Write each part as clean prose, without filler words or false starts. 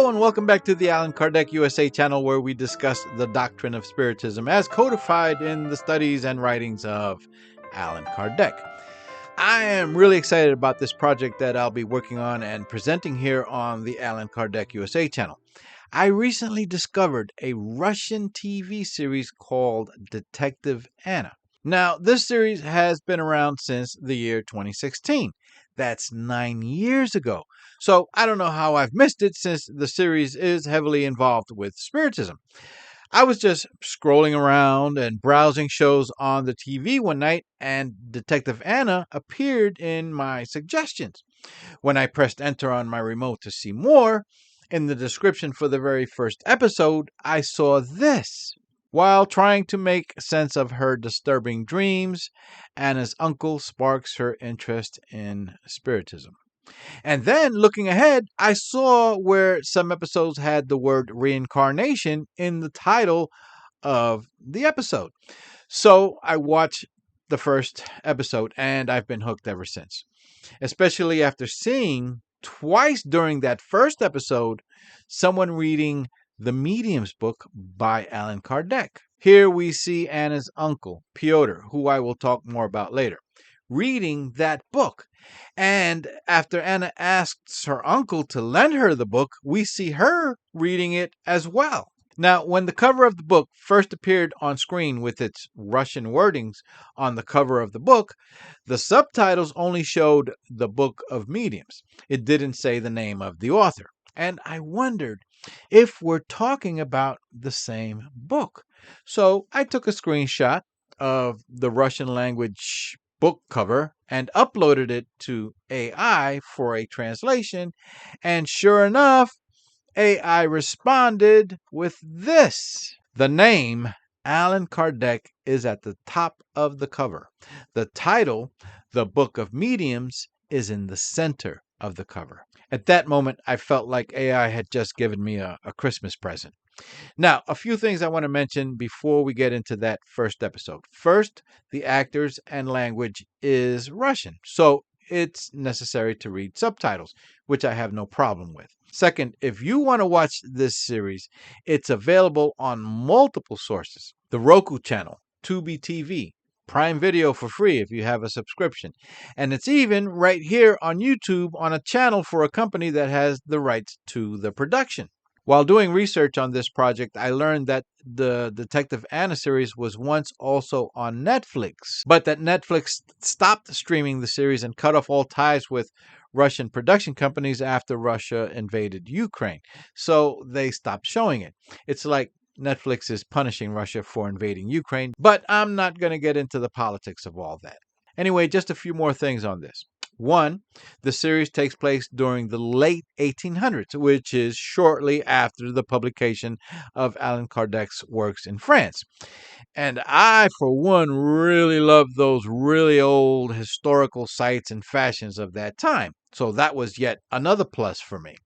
Hello and welcome back to the Allan Kardec USA channel, where we discuss the doctrine of Spiritism as codified in the studies and writings of Allan Kardec. I am really excited about this project that I'll be working on and presenting here on the Allan Kardec USA channel. I recently discovered a Russian TV series called Detective Anna. Now, this series has been around since the year 2016. That's 9 years ago. So I don't know how I've missed it, since the series is heavily involved with Spiritism. I was just scrolling around and browsing shows on the TV one night, and Detective Anna appeared in my suggestions. When I pressed enter on my remote to see more, in the description for the very first episode, I saw this. While trying to make sense of her disturbing dreams, Anna's uncle sparks her interest in Spiritism. And then, looking ahead, I saw where some episodes had the word Reincarnation in the title of the episode. So I watched the first episode, and I've been hooked ever since, especially after seeing twice during that first episode someone reading the Medium's book by Allan Kardec. Here we see Anna's uncle, Pyotr, who I will talk more about later, reading that book. And after Anna asks her uncle to lend her the book, we see her reading it as well. Now, when the cover of the book first appeared on screen with its Russian wordings on the cover of the book, the subtitles only showed the Book of Mediums. It didn't say the name of the author. And I wondered if we're talking about the same book. So I took a screenshot of the Russian language book cover and uploaded it to AI for a translation. And sure enough, AI responded with this. The name Allan Kardec is at the top of the cover. The title, The Book of Mediums, is in the center of the cover. At that moment, I felt like AI had just given me a Christmas present. Now, a few things I want to mention before we get into that first episode. First, the actors and language is Russian, so it's necessary to read subtitles, which I have no problem with. Second, if you want to watch this series, it's available on multiple sources. The Roku channel, Tubi TV, Prime Video for free if you have a subscription. And it's even right here on YouTube on a channel for a company that has the rights to the production. While doing research on this project, I learned that the Detective Anna series was once also on Netflix, but that Netflix stopped streaming the series and cut off all ties with Russian production companies after Russia invaded Ukraine. So they stopped showing it. It's like Netflix is punishing Russia for invading Ukraine, but I'm not going to get into the politics of all that. Anyway, just a few more things on this. One, the series takes place during the late 1800s, which is shortly after the publication of Allan Kardec's works in France. And I, for one, really love those really old historical sites and fashions of that time. So that was yet another plus for me.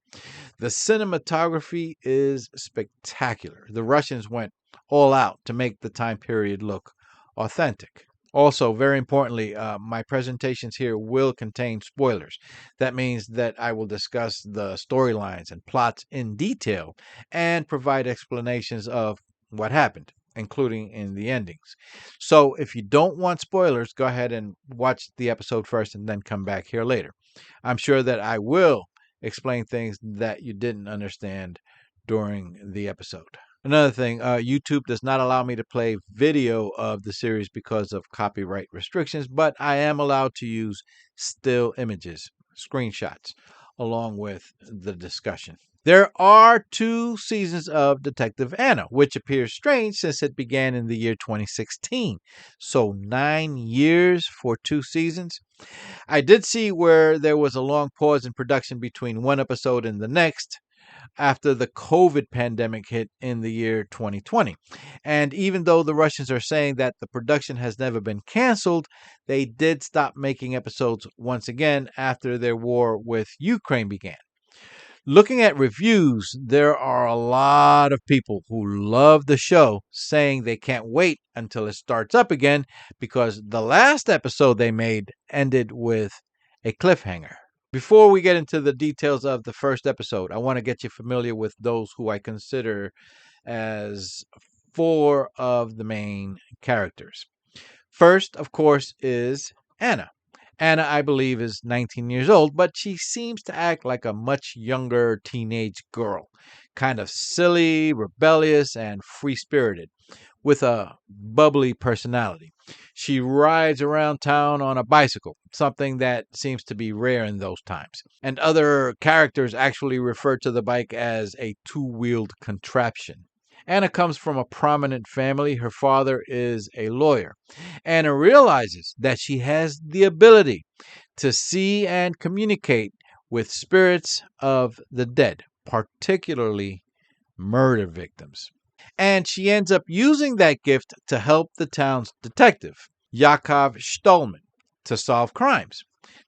The cinematography is spectacular. The Russians went all out to make the time period look authentic. Also, very importantly, my presentations here will contain spoilers. That means that I will discuss the storylines and plots in detail and provide explanations of what happened, including in the endings. So if you don't want spoilers, go ahead and watch the episode first and then come back here later. I'm sure that I will explain things that you didn't understand during the episode. Another thing, YouTube does not allow me to play video of the series because of copyright restrictions, but I am allowed to use still images, screenshots, along with the discussion. There are 2 seasons of Detective Anna, which appears strange since it began in the year 2016. So 9 years for 2 seasons. I did see where there was a long pause in production between one episode and the next, after the COVID pandemic hit in the year 2020. And even though the Russians are saying that the production has never been canceled, they did stop making episodes once again after their war with Ukraine began. Looking at reviews, there are a lot of people who love the show, saying they can't wait until it starts up again because the last episode they made ended with a cliffhanger. Before we get into the details of the first episode, I want to get you familiar with those who I consider as four of the main characters. First, of course, is Anna. Anna, I believe, is 19 years old, but she seems to act like a much younger teenage girl, kind of silly, rebellious, and free spirited, with a bubbly personality. She rides around town on a bicycle, something that seems to be rare in those times. And other characters actually refer to the bike as a two-wheeled contraption. Anna comes from a prominent family. Her father is a lawyer. Anna realizes that she has the ability to see and communicate with spirits of the dead, particularly murder victims. And she ends up using that gift to help the town's detective, Yakov Stolman, to solve crimes.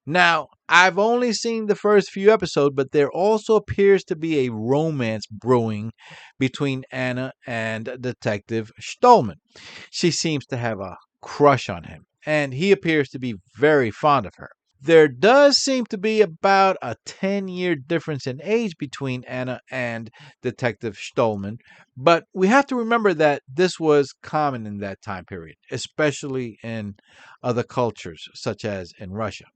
Now, I've only seen the first few episodes, but there also appears to be a romance brewing between Anna and Detective Stolman. She seems to have a crush on him, and he appears to be very fond of her. There does seem to be about a 10-year difference in age between Anna and Detective Stolman, but we have to remember that this was common in that time period, especially in other cultures, such as in Russia.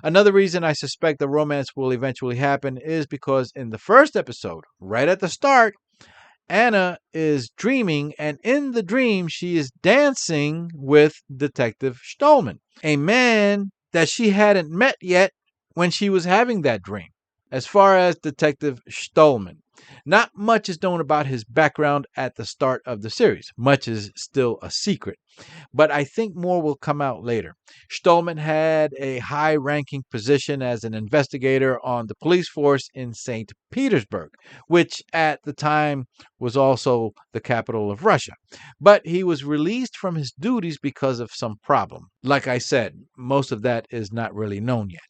Another reason I suspect the romance will eventually happen is because in the first episode, right at the start, Anna is dreaming, and in the dream, she is dancing with Detective Stolman, a man that she hadn't met yet when she was having that dream. As far as Detective Stolman, not much is known about his background at the start of the series. Much is still a secret, but I think more will come out later. Stolman had a high ranking position as an investigator on the police force in St. Petersburg, which at the time was also the capital of Russia. But he was released from his duties because of some problem. Like I said, most of that is not really known yet.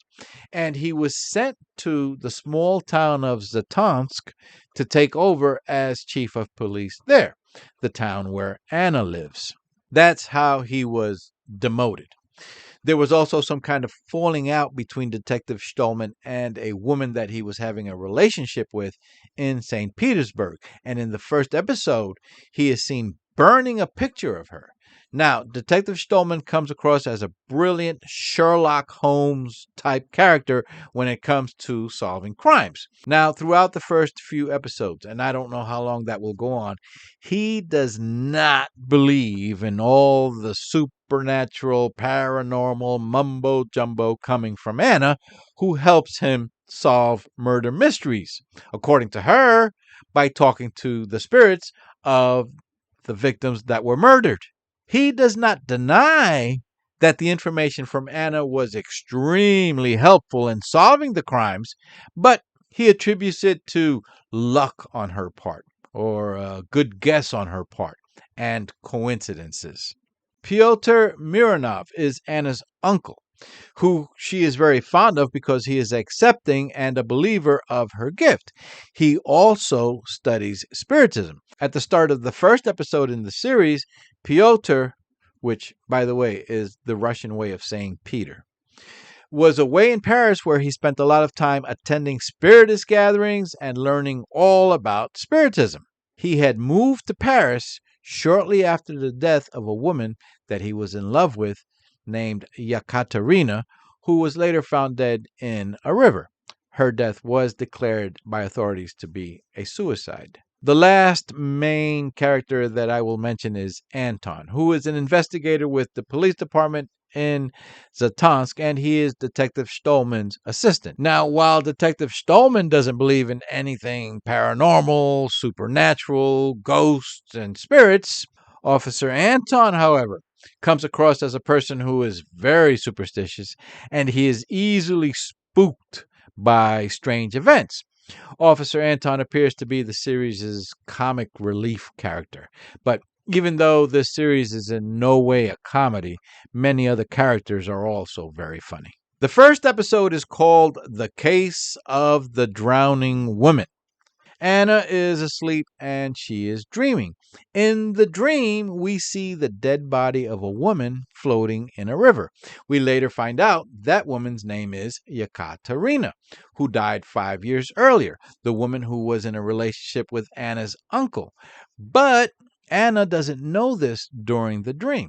And he was sent to the small town of Zatonsk to take over as chief of police there, the town where Anna lives. That's how he was demoted. There was also some kind of falling out between Detective Stolman and a woman that he was having a relationship with in St. Petersburg. And in the first episode, he is seen burning a picture of her. Now, Detective Stolman comes across as a brilliant Sherlock Holmes type character when it comes to solving crimes. Now, throughout the first few episodes, and I don't know how long that will go on, he does not believe in all the supernatural, paranormal mumbo jumbo coming from Anna, who helps him solve murder mysteries, according to her, by talking to the spirits of the victims that were murdered. He does not deny that the information from Anna was extremely helpful in solving the crimes, but he attributes it to luck on her part, or a good guess on her part, and coincidences. Pyotr Mironov is Anna's uncle, who she is very fond of because he is accepting and a believer of her gift. He also studies Spiritism. At the start of the first episode in the series, Pyotr, which, by the way, is the Russian way of saying Peter, was away in Paris where he spent a lot of time attending Spiritist gatherings and learning all about Spiritism. He had moved to Paris shortly after the death of a woman that he was in love with named Yekaterina, who was later found dead in a river. Her death was declared by authorities to be a suicide. The last main character that I will mention is Anton, who is an investigator with the police department in Zatonsk, and he is Detective Stolman's assistant. Now, while Detective Stolman doesn't believe in anything paranormal, supernatural, ghosts, and spirits, Officer Anton, however, comes across as a person who is very superstitious, and he is easily spooked by strange events. Officer Anton appears to be the series' comic relief character, but even though this series is in no way a comedy, many other characters are also very funny. The first episode is called The Case of the Drowning Woman, Anna is asleep and she is dreaming. In the dream, we see the dead body of a woman floating in a river. We later find out that woman's name is Yekaterina, who died 5 years earlier, the woman who was in a relationship with Anna's uncle. But Anna doesn't know this during the dream.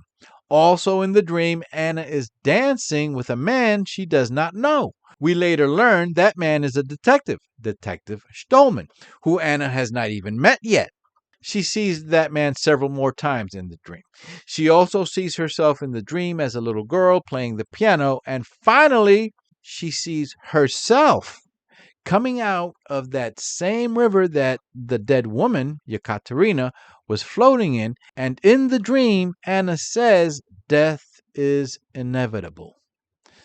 Also in the dream, Anna is dancing with a man she does not know. We later learn that man is a detective, Detective Stolman, who Anna has not even met yet. She sees that man several more times in the dream. She also sees herself in the dream as a little girl playing the piano, and finally, she sees herself coming out of that same river that the dead woman, Yekaterina, was floating in, and in the dream, Anna says death is inevitable.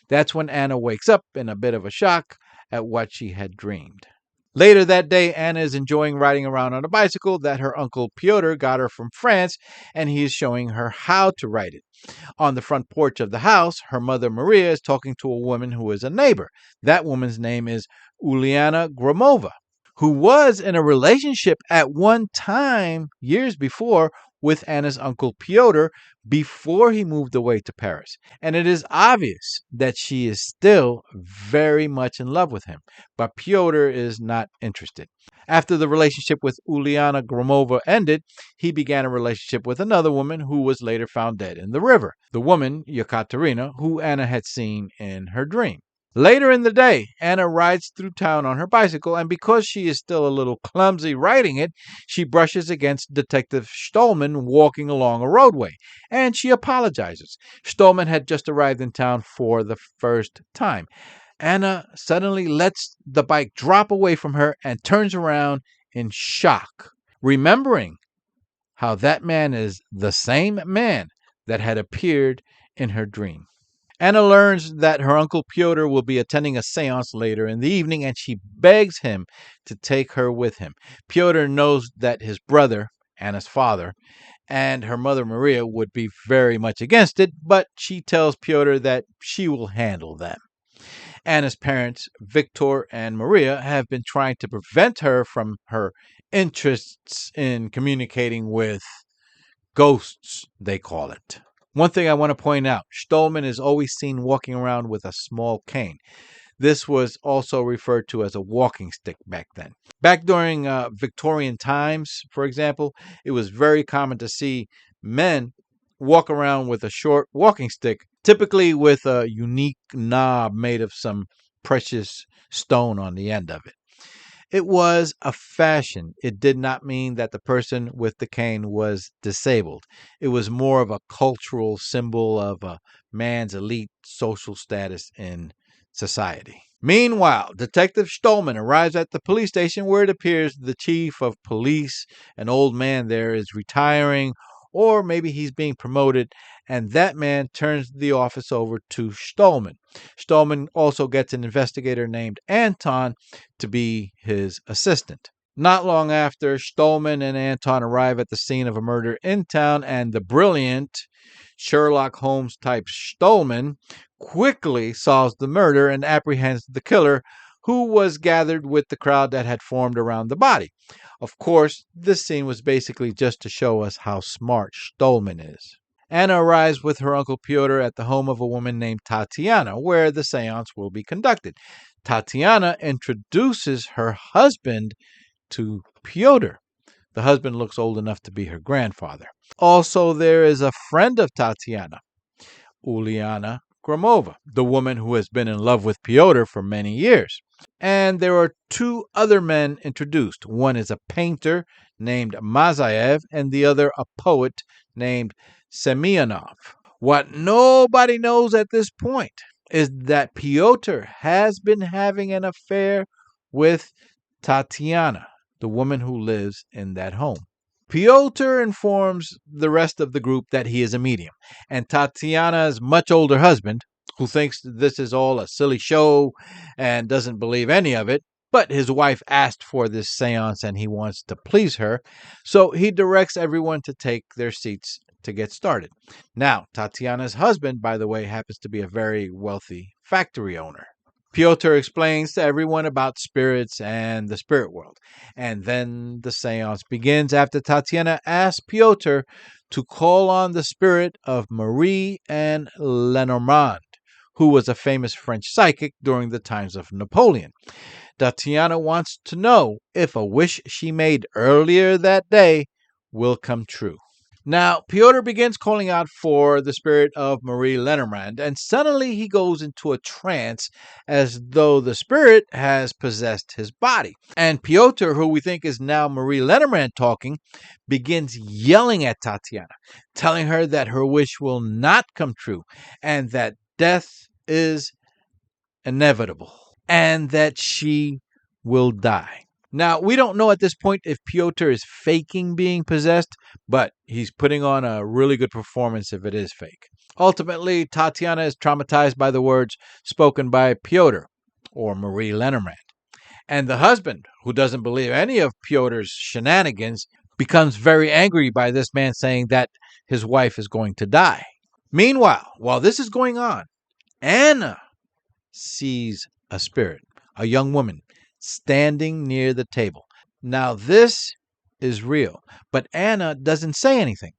That's when Anna wakes up in a bit of a shock at what she had dreamed. Later that day, Anna is enjoying riding around on a bicycle that her uncle Pyotr got her from France, and he is showing her how to ride it. On the front porch of the house, her mother Maria is talking to a woman who is a neighbor. That woman's name is Uliana Gromova, who was in a relationship at one time years before with Anna's uncle Pyotr before he moved away to Paris. And it is obvious that she is still very much in love with him, but Pyotr is not interested. After the relationship with Uliana Gromova ended, he began a relationship with another woman who was later found dead in the river, the woman, Yekaterina, who Anna had seen in her dream. Later in the day, Anna rides through town on her bicycle, and because she is still a little clumsy riding it, she brushes against Detective Stolman walking along a roadway, and she apologizes. Stolman had just arrived in town for the first time. Anna suddenly lets the bike drop away from her and turns around in shock, remembering how that man is the same man that had appeared in her dream. Anna learns that her uncle Pyotr will be attending a seance later in the evening, and she begs him to take her with him. Pyotr knows that his brother, Anna's father, and her mother Maria would be very much against it, but she tells Pyotr that she will handle them. Anna's parents, Victor and Maria, have been trying to prevent her from her interests in communicating with ghosts, they call it. One thing I want to point out, Stolman is always seen walking around with a small cane. This was also referred to as a walking stick back then. Back during Victorian times, for example, it was very common to see men walk around with a short walking stick, typically with a unique knob made of some precious stone on the end of it. It was a fashion. It did not mean that the person with the cane was disabled. It was more of a cultural symbol of a man's elite social status in society. Meanwhile, Detective Stolman arrives at the police station where it appears the chief of police, an old man there, is retiring, or maybe he's being promoted, and that man turns the office over to Stolman. Stolman also gets an investigator named Anton to be his assistant. Not long after, Stolman and Anton arrive at the scene of a murder in town, and the brilliant Sherlock Holmes type Stolman quickly solves the murder and apprehends the killer, who was gathered with the crowd that had formed around the body. Of course, this scene was basically just to show us how smart Stolman is. Anna arrives with her uncle Pyotr at the home of a woman named Tatiana, where the seance will be conducted. Tatiana introduces her husband to Pyotr. The husband looks old enough to be her grandfather. Also, there is a friend of Tatiana, Uliana Gromova, the woman who has been in love with Pyotr for many years. And there are two other men introduced. One is a painter named Mazayev, and the other a poet named Semyonov. What nobody knows at this point is that Pyotr has been having an affair with Tatiana, the woman who lives in that home. Pyotr informs the rest of the group that he is a medium, and Tatiana's much older husband, who thinks this is all a silly show and doesn't believe any of it, but his wife asked for this seance and he wants to please her, so he directs everyone to take their seats to get started. Now, Tatiana's husband, by the way, happens to be a very wealthy factory owner. Piotr explains to everyone about spirits and the spirit world. And then the seance begins after Tatiana asks Piotr to call on the spirit of Marie and Lenormand, who was a famous French psychic during the times of Napoleon. Tatiana wants to know if a wish she made earlier that day will come true. Now, Piotr begins calling out for the spirit of Marie Lenormand, and suddenly he goes into a trance as though the spirit has possessed his body. And Piotr, who we think is now Marie Lenormand talking, begins yelling at Tatiana, telling her that her wish will not come true, and that death is inevitable, and that she will die. Now, we don't know at this point if Piotr is faking being possessed, but he's putting on a really good performance if it is fake. Ultimately, Tatiana is traumatized by the words spoken by Piotr, or Marie Lenormand. And the husband, who doesn't believe any of Piotr's shenanigans, becomes very angry by this man saying that his wife is going to die. Meanwhile, while this is going on, Anna sees a spirit, a young woman, standing near the table. Now, this is real, but Anna doesn't say anything.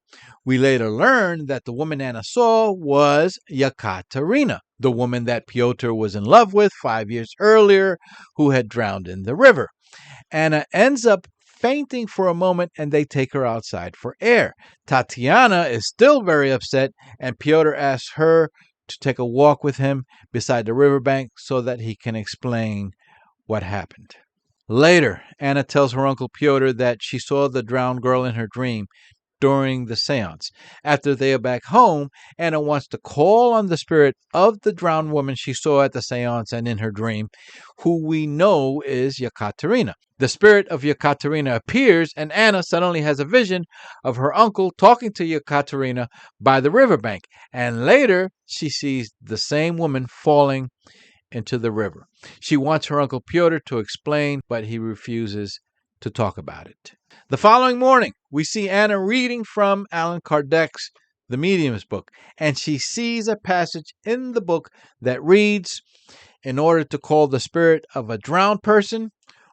We later learn that the woman Anna saw was Yekaterina, the woman that Piotr was in love with 5 years earlier, who had drowned in the river. Anna ends up fainting for a moment, and they take her outside for air. Tatiana is still very upset, and Piotr asks her to take a walk with him beside the riverbank so that he can explain what happened. Later, Anna tells her uncle Piotr that she saw the drowned girl in her dream during the seance. After they are back home, Anna wants to call on the spirit of the drowned woman she saw at the seance and in her dream, who we know is Yekaterina. The spirit of Yekaterina appears, and Anna suddenly has a vision of her uncle talking to Yekaterina by the riverbank, and later she sees the same woman falling into the river. She wants her uncle Piotr to explain, but he refuses to talk about it. The following morning, we see Anna reading from Allan Kardec's The Medium's book, and she sees a passage in the book that reads, "In order to call the spirit of a drowned person,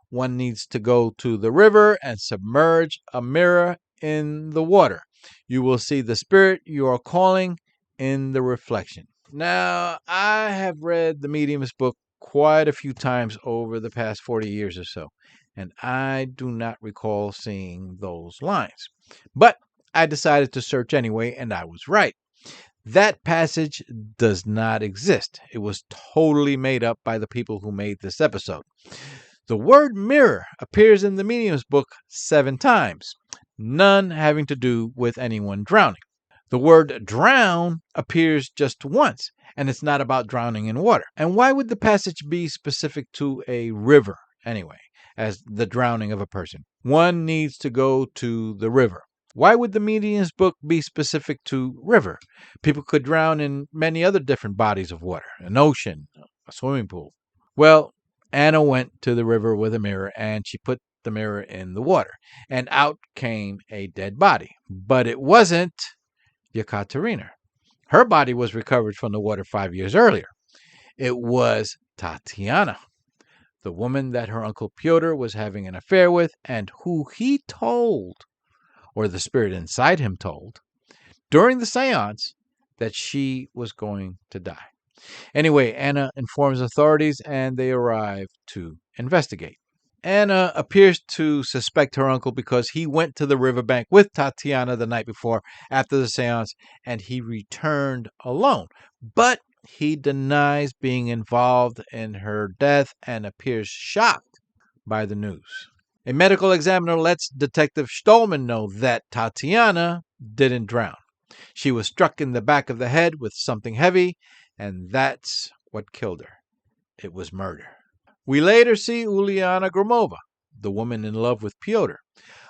one needs to go to the river and submerge a mirror in the water. You will see the spirit you are calling in the reflection." Now, I have read the Medium's book quite a few times over the past 40 years or so, and I do not recall seeing those lines. But I decided to search anyway, and I was right. That passage does not exist. It was totally made up by the people who made this episode. The word mirror appears in the Medium's book 7 times, none having to do with anyone drowning. The word drown appears just once, and it's not about drowning in water. And why would the passage be specific to a river anyway, as the drowning of a person? One needs to go to the river. Why would the Medium's book be specific to river? People could drown in many other different bodies of water, an ocean, a swimming pool. Well, Anna went to the river with a mirror, and she put the mirror in the water, and out came a dead body. But it wasn't Yekaterina. Her body was recovered from the water 5 years earlier. It was Tatiana, the woman that her uncle Piotr was having an affair with, and who he told, or the spirit inside him told, during the seance that she was going to die. Anyway, Anna informs authorities, and they arrive to investigate. Anna appears to suspect her uncle because he went to the riverbank with Tatiana the night before after the seance, and he returned alone. But he denies being involved in her death and appears shocked by the news. A medical examiner lets Detective Stolman know that Tatiana didn't drown. She was struck in the back of the head with something heavy, and that's what killed her. It was murder. We later see Uliana Gromova, the woman in love with Piotr,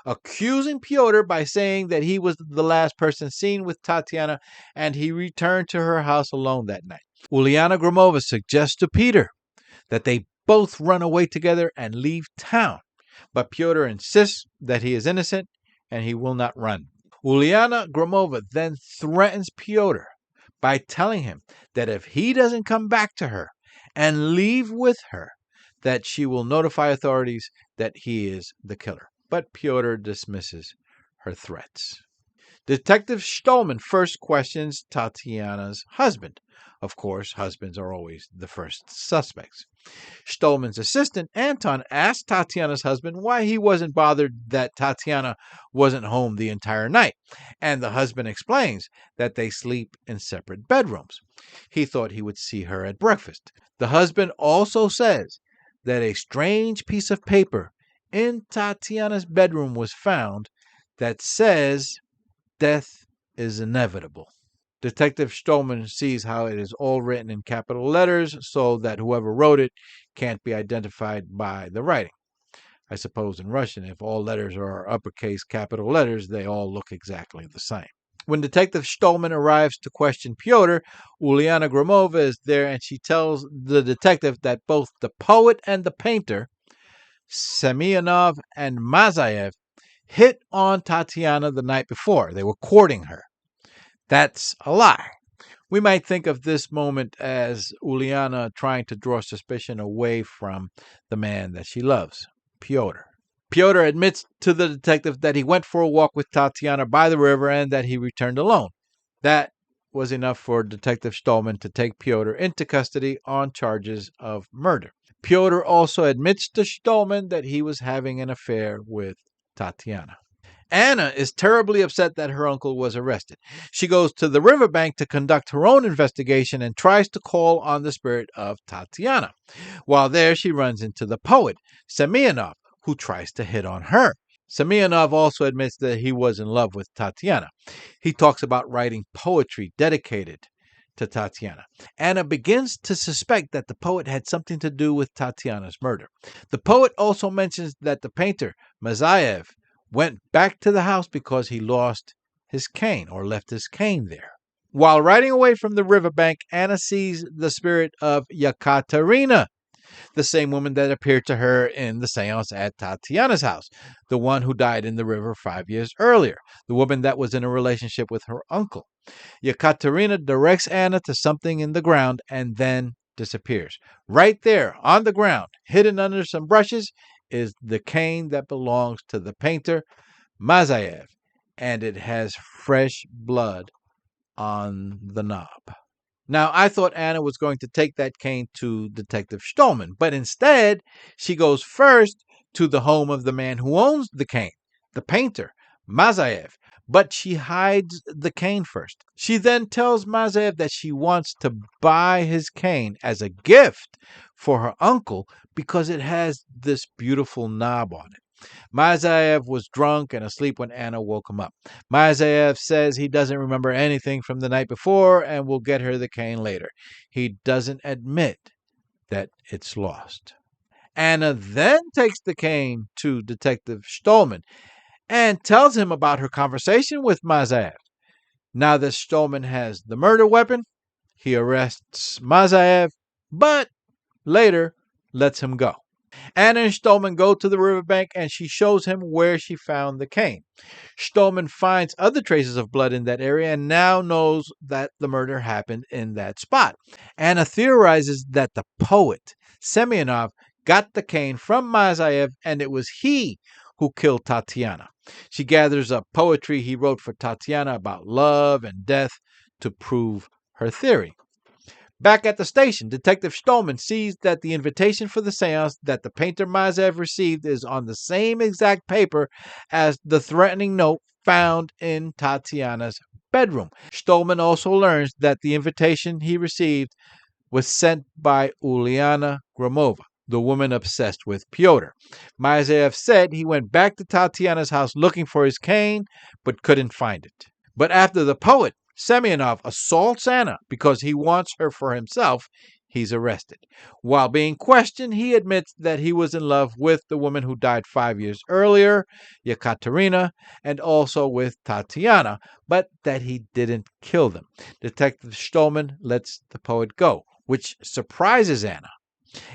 accusing Piotr by saying that he was the last person seen with Tatiana and he returned to her house alone that night. Uliana Gromova suggests to Peter that they both run away together and leave town, but Piotr insists that he is innocent and he will not run. Uliana Gromova then threatens Piotr by telling him that if he doesn't come back to her and leave with her that she will notify authorities that he is the killer. But Pyotr dismisses her threats. Detective Stolman first questions Tatiana's husband. Of course, husbands are always the first suspects. Stolman's assistant, Anton, asked Tatiana's husband why he wasn't bothered that Tatiana wasn't home the entire night, and the husband explains that they sleep in separate bedrooms. He thought he would see her at breakfast. The husband also says that a strange piece of paper in Tatiana's bedroom was found that says, "Death is inevitable." Detective Stolman sees how it is all written in capital letters so that whoever wrote it can't be identified by the writing. I suppose in Russian, if all letters are uppercase capital letters, they all look exactly the same. When Detective Stolman arrives to question Pyotr, Uliana Gromova is there, and she tells the detective that both the poet and the painter, Semyonov and Mazayev, hit on Tatiana the night before. They were courting her. That's a lie. We might think of this moment as Uliana trying to draw suspicion away from the man that she loves, Pyotr. Pyotr admits to the detective that he went for a walk with Tatiana by the river and that he returned alone. That was enough for Detective Stolman to take Pyotr into custody on charges of murder. Pyotr also admits to Stolman that he was having an affair with Tatiana. Anna is terribly upset that her uncle was arrested. She goes to the riverbank to conduct her own investigation and tries to call on the spirit of Tatiana. While there, she runs into the poet, Semyonov, who tries to hit on her. Semyonov also admits that he was in love with Tatiana. He talks about writing poetry dedicated to Tatiana. Anna begins to suspect that the poet had something to do with Tatiana's murder. The poet also mentions that the painter, Mazayev, went back to the house because he lost his cane or left his cane there. While riding away from the riverbank, Anna sees the spirit of Yekaterina, the same woman that appeared to her in the seance at Tatiana's house, the one who died in the river 5 years earlier, the woman that was in a relationship with her uncle. Yekaterina directs Anna to something in the ground and then disappears. Right there on the ground, hidden under some brushes, is the cane that belongs to the painter Mazayev, and it has fresh blood on the knob. Now, I thought Anna was going to take that cane to Detective Stolman, but instead, she goes first to the home of the man who owns the cane, the painter, Mazayev, but she hides the cane first. She then tells Mazayev that she wants to buy his cane as a gift for her uncle because it has this beautiful knob on it. Mazayev was drunk and asleep when Anna woke him up. Mazayev says he doesn't remember anything from the night before and will get her the cane later. He doesn't admit that it's lost. Anna then takes the cane to Detective Stolman and tells him about her conversation with Mazayev. Now that Stolman has the murder weapon, he arrests Mazayev, but later lets him go. Anna and Stolman go to the riverbank and she shows him where she found the cane. Stolman finds other traces of blood in that area and now knows that the murder happened in that spot. Anna theorizes that the poet, Semyonov, got the cane from Mazayev and it was he who killed Tatiana. She gathers up poetry he wrote for Tatiana about love and death to prove her theory. Back at the station, Detective Stolman sees that the invitation for the seance that the painter Mazayev received is on the same exact paper as the threatening note found in Tatiana's bedroom. Stolman also learns that the invitation he received was sent by Uliana Gromova, the woman obsessed with Pyotr. Mazayev said he went back to Tatiana's house looking for his cane, but couldn't find it. But after the poet, Semyonov, assaults Anna because he wants her for himself, he's arrested. While being questioned, he admits that he was in love with the woman who died 5 years earlier, Yekaterina, and also with Tatiana, but that he didn't kill them. Detective Stolman lets the poet go, which surprises Anna.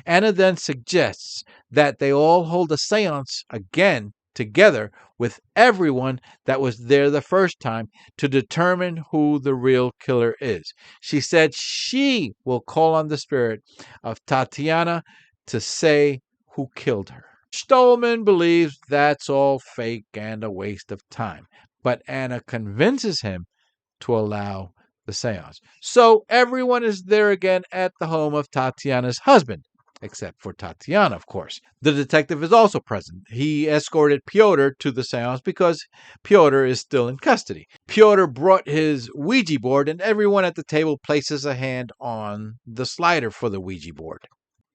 Anna then suggests that they all hold a seance again together with everyone that was there the first time to determine who the real killer is. She said she will call on the spirit of Tatiana to say who killed her. Stolman believes that's all fake and a waste of time, but Anna convinces him to allow the seance. So everyone is there again at the home of Tatiana's husband, except for Tatiana, of course. The detective is also present. He escorted Pyotr to the seance because Pyotr is still in custody. Pyotr brought his Ouija board, and everyone at the table places a hand on the slider for the Ouija board.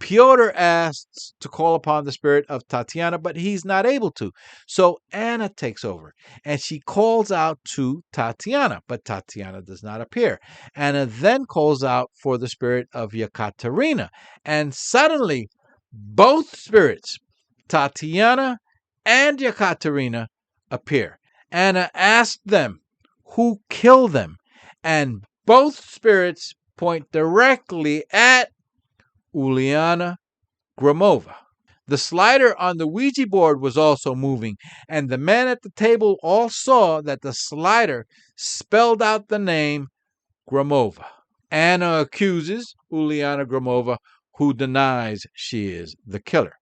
Pyotr asks to call upon the spirit of Tatiana, but he's not able to. So Anna takes over, and she calls out to Tatiana, but Tatiana does not appear. Anna then calls out for the spirit of Yekaterina, and suddenly both spirits, Tatiana and Yekaterina, appear. Anna asks them who killed them, and both spirits point directly at Uliana Gromova. The slider on the Ouija board was also moving, and the men at the table all saw that the slider spelled out the name Gromova. Anna accuses Uliana Gromova, who denies she is the killer.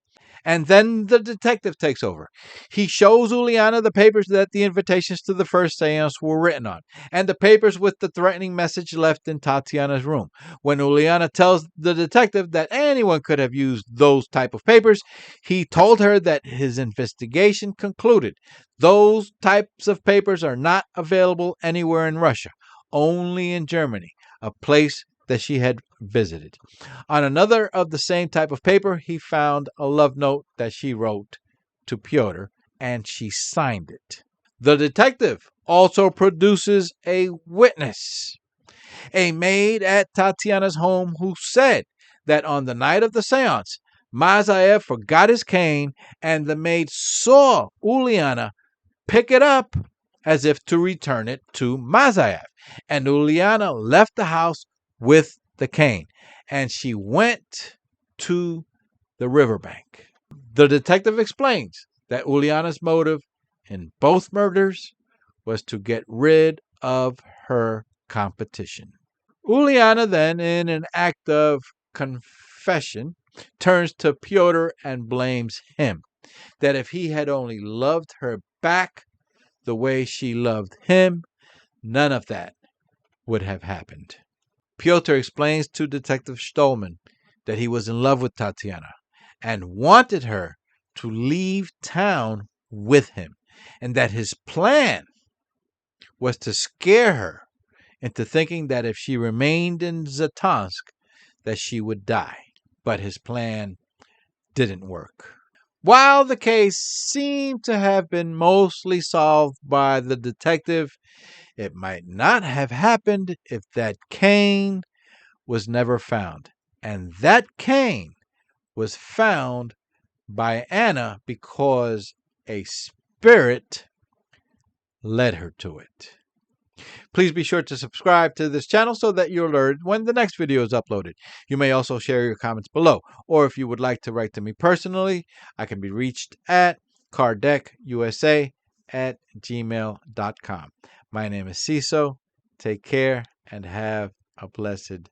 And then the detective takes over. He shows Uliana the papers that the invitations to the first seance were written on, and the papers with the threatening message left in Tatiana's room. When Uliana tells the detective that anyone could have used those type of papers, he told her that his investigation concluded those types of papers are not available anywhere in Russia, only in Germany, a place that she had visited. On another of the same type of paper, he found a love note that she wrote to Pyotr, and she signed it. The detective also produces a witness, a maid at Tatiana's home, who said that on the night of the seance, Mazayev forgot his cane, and the maid saw Uliana pick it up as if to return it to Mazayev. And Uliana left the house with the cane, and she went to the riverbank. The detective explains that Uliana's motive in both murders was to get rid of her competition. Uliana then, in an act of confession, turns to Pyotr and blames him, that if he had only loved her back the way she loved him, none of that would have happened. Pyotr explains to Detective Stolman that he was in love with Tatiana and wanted her to leave town with him, and that his plan was to scare her into thinking that if she remained in Zatonsk, that she would die. But his plan didn't work. While the case seemed to have been mostly solved by the detective, it might not have happened if that cane was never found. And that cane was found by Anna because a spirit led her to it. Please be sure to subscribe to this channel so that you're alerted when the next video is uploaded. You may also share your comments below, or if you would like to write to me personally, I can be reached at KardecUSA@gmail.com. My name is Ciso. Take care and have a blessed